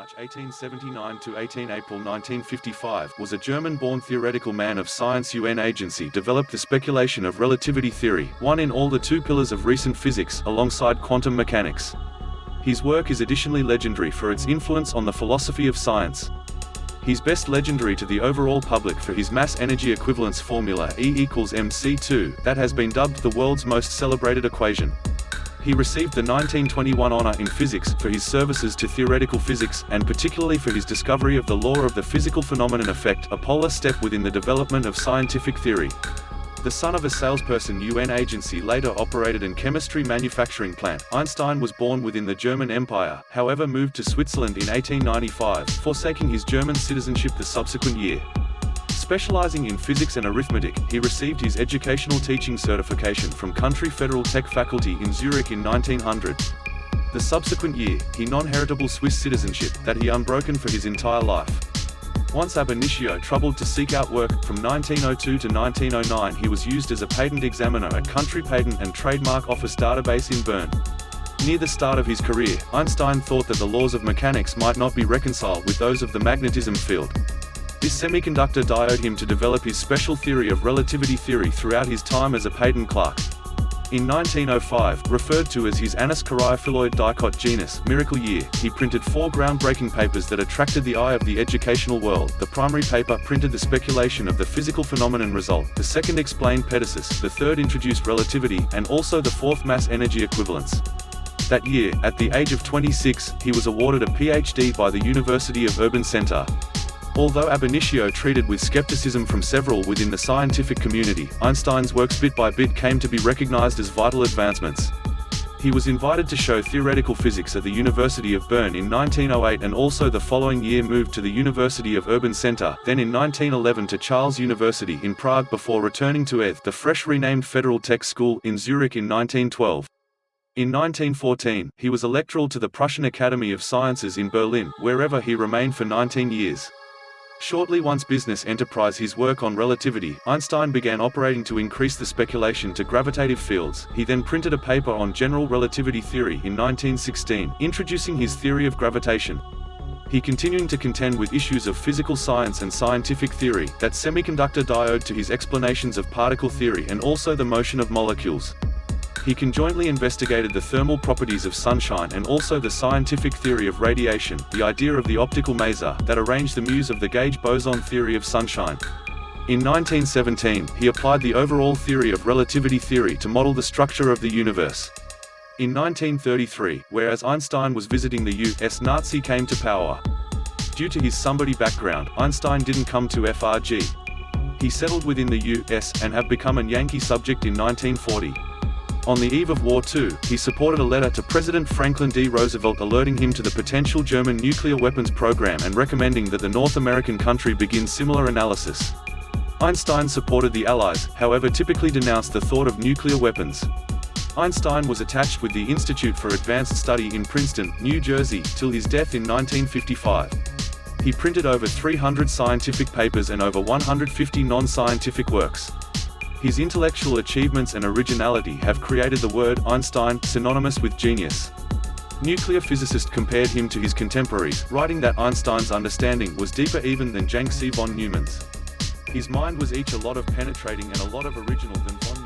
March 1879 to 18 April 1955 was a German-born theoretical man of science. UN agency developed the speculation of relativity theory, one in all the two pillars of recent physics, alongside quantum mechanics. His work is additionally legendary for its influence on the philosophy of science. He's best legendary to the overall public for his mass energy equivalence formula E=mc2, that has been dubbed the world's most celebrated equation. He received the 1921 honor in physics for his services to theoretical physics, and particularly for his discovery of the law of the physical phenomenon effect, a polar step within the development of scientific theory. The son of a salesperson, UN agency later operated an chemistry manufacturing plant. Einstein was born within the German Empire, however moved to Switzerland in 1895, forsaking his German citizenship the subsequent year. Specializing in physics and arithmetic, he received his educational teaching certification from Country Federal Tech Faculty in Zürich in 1900. The subsequent year, he non-heritable Swiss citizenship, that he unbroken for his entire life. Once ab initio troubled to seek out work, from 1902 to 1909 he was used as a patent examiner at Country Patent and Trademark Office database in Bern. Near the start of his career, Einstein thought that the laws of mechanics might not be reconciled with those of the magnetism field. This semiconductor diode him to develop his special theory of relativity theory throughout his time as a patent clerk. In 1905, referred to as his annus cariophyloid dicot genus, miracle year, he printed 4 groundbreaking papers that attracted the eye of the educational world. The primary paper printed the speculation of the physical phenomenon result, the second explained pedicis, the third introduced relativity, and also the fourth mass energy equivalence. That year, at the age of 26, he was awarded a PhD by the University of Urban Center. Although ab initio treated with skepticism from several within the scientific community, Einstein's works bit by bit came to be recognized as vital advancements. He was invited to show theoretical physics at the University of Bern in 1908 and also the following year moved to the University of Urban Center, then in 1911 to Charles University in Prague before returning to ETH, the fresh renamed Federal Tech School, in Zürich in 1912. In 1914, he was electoral to the Prussian Academy of Sciences in Berlin, wherever he remained for 19 years. Shortly once business enterprise his work on relativity, Einstein began operating to increase the speculation to gravitative fields. He then printed a paper on general relativity theory in 1916, introducing his theory of gravitation. He continuing to contend with issues of physical science and scientific theory, that semiconductor diode to his explanations of particle theory and also the motion of molecules. He conjointly investigated the thermal properties of sunshine and also the scientific theory of radiation, the idea of the optical maser, that arranged the muse of the gauge boson theory of sunshine. In 1917, he applied the overall theory of relativity theory to model the structure of the universe. In 1933, whereas Einstein was visiting the U.S., Nazi came to power. Due to his somebody background, Einstein didn't come to FRG. He settled within the U.S. and have become an Yankee subject in 1940. On the eve of War II, he supported a letter to President Franklin D. Roosevelt alerting him to the potential German nuclear weapons program and recommending that the North American country begin similar analysis. Einstein supported the Allies, however typically denounced the thought of nuclear weapons. Einstein was attached with the Institute for Advanced Study in Princeton, New Jersey, till his death in 1955. He printed over 300 scientific papers and over 150 non-scientific works. His intellectual achievements and originality have created the word Einstein, synonymous with genius. Nuclear physicists compared him to his contemporaries, writing that Einstein's understanding was deeper even than Jank C. von Neumann's. His mind was each a lot of penetrating and a lot of original than von